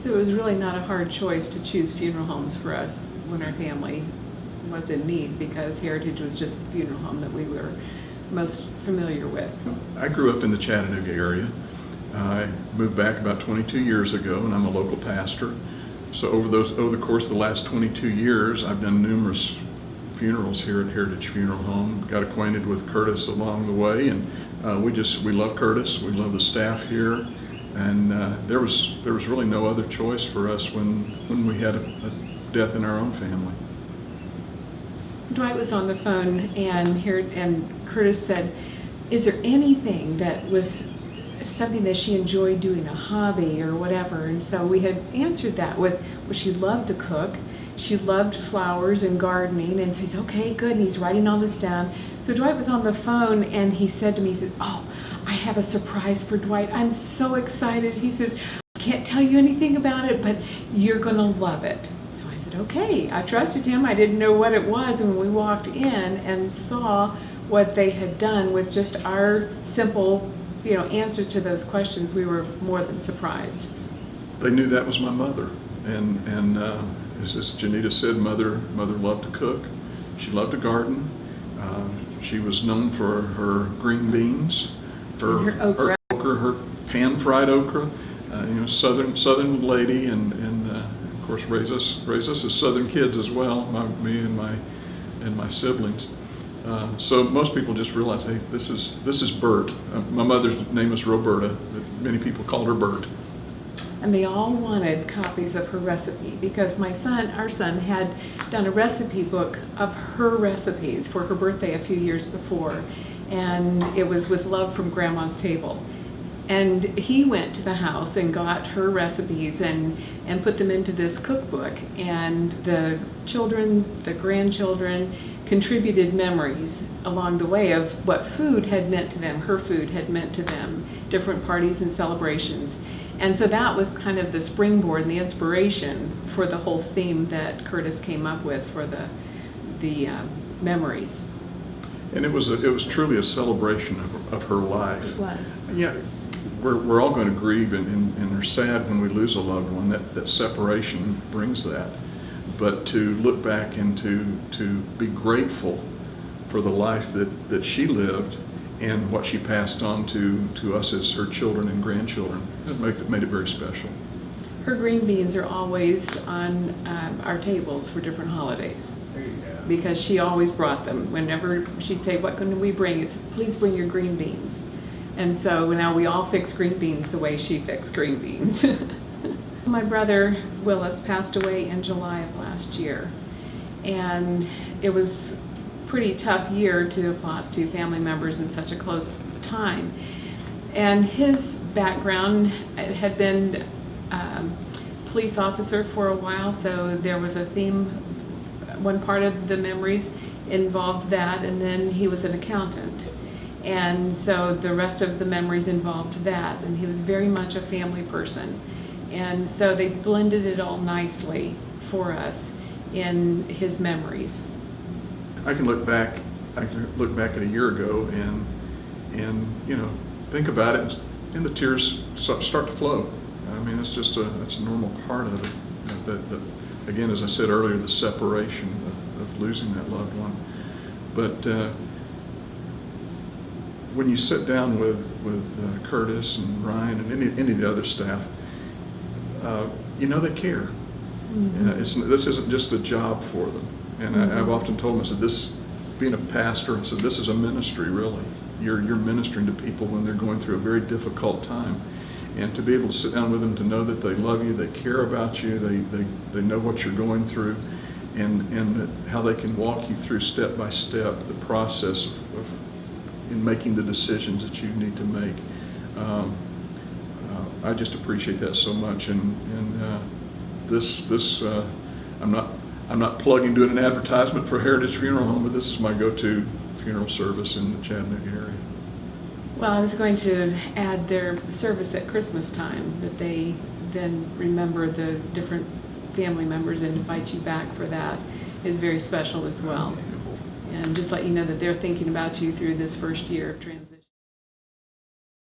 So it was really not a hard choice to choose funeral homes for us when our family was in need, because Heritage was just the funeral home that we were most familiar with. I grew up in the Chattanooga area. I moved back about 22 years ago, and I'm a local pastor. So over the course of the last 22 years, I've done numerous funerals here at Heritage Funeral Home. Got acquainted with Curtis along the way, and we love Curtis. We love the staff here, and there was really no other choice for us when we had a death in our own family. Dwight was on the phone, and Curtis said, "Is there anything that was something that she enjoyed doing, a hobby or whatever?" And so we had answered that with, well, she loved to cook, she loved flowers and gardening, and so he's, okay, good, and he's writing all this down. So Dwight was on the phone, and he said to me, he says, "Oh, I have a surprise for Dwight. I'm so excited." He says, "I can't tell you anything about it, but you're gonna love it." So I said, okay. I trusted him. I didn't know what it was, and when we walked in and saw what they had done with just our simple answers to those questions, we were more than surprised. They knew that was my mother, and as Janita said, mother loved to cook. She loved to garden. She was known for her green beans, her okra, her pan-fried okra. Southern lady, and of course raised us as Southern kids as well. Me and my siblings. So most people just realize, hey, this is Bert. My mother's name is Roberta, but many people called her Bert. And they all wanted copies of her recipe, because our son had done a recipe book of her recipes for her birthday a few years before, and it was with love from Grandma's table. And he went to the house and got her recipes and put them into this cookbook, and the children, the grandchildren, contributed memories along the way of what food had meant to them, her food had meant to them, different parties and celebrations. And so that was kind of the springboard and the inspiration for the whole theme that Curtis came up with for the memories. And it was truly a celebration of her life. It was. Yeah, we're all going to grieve and are sad when we lose a loved one. That separation brings that. But to look back and to be grateful for the life that she lived and what she passed on to us as her children and grandchildren, it made it very special. Her green beans are always on our tables for different holidays, because she always brought them. Whenever she'd say, "What can we bring?" It's, "Please bring your green beans." And so now we all fix green beans the way she fixed green beans. My brother Willis passed away in July of last year, and it was a pretty tough year to have lost two family members in such a close time. And his background had been police officer for a while, so there was a theme. One part of the memories involved that, and then he was an accountant. And so the rest of the memories involved that, and he was very much a family person. And so they blended it all nicely for us in his memories. I can look back at a year ago and think about it, and the tears start to flow. I mean, that's a normal part of it. That again, as I said earlier, the separation of losing that loved one. But when you sit down with Curtis and Ryan and any of the other staff, they care. Mm-hmm. This isn't just a job for them. And Mm-hmm. I've often told them, I said, being a pastor, I said, this is a ministry, really. You're ministering to people when they're going through a very difficult time. And to be able to sit down with them, to know that they love you, they care about you, they know what you're going through, and how they can walk you through step by step the process in making the decisions that you need to make. I just appreciate that so much, and I'm not doing an advertisement for Heritage Funeral Home, but this is my go-to funeral service in the Chattanooga area. Well, I was going to add their service at Christmas time, that they then remember the different family members and invite you back for that, is very special as well. And just let you know that they're thinking about you through this first year of transition.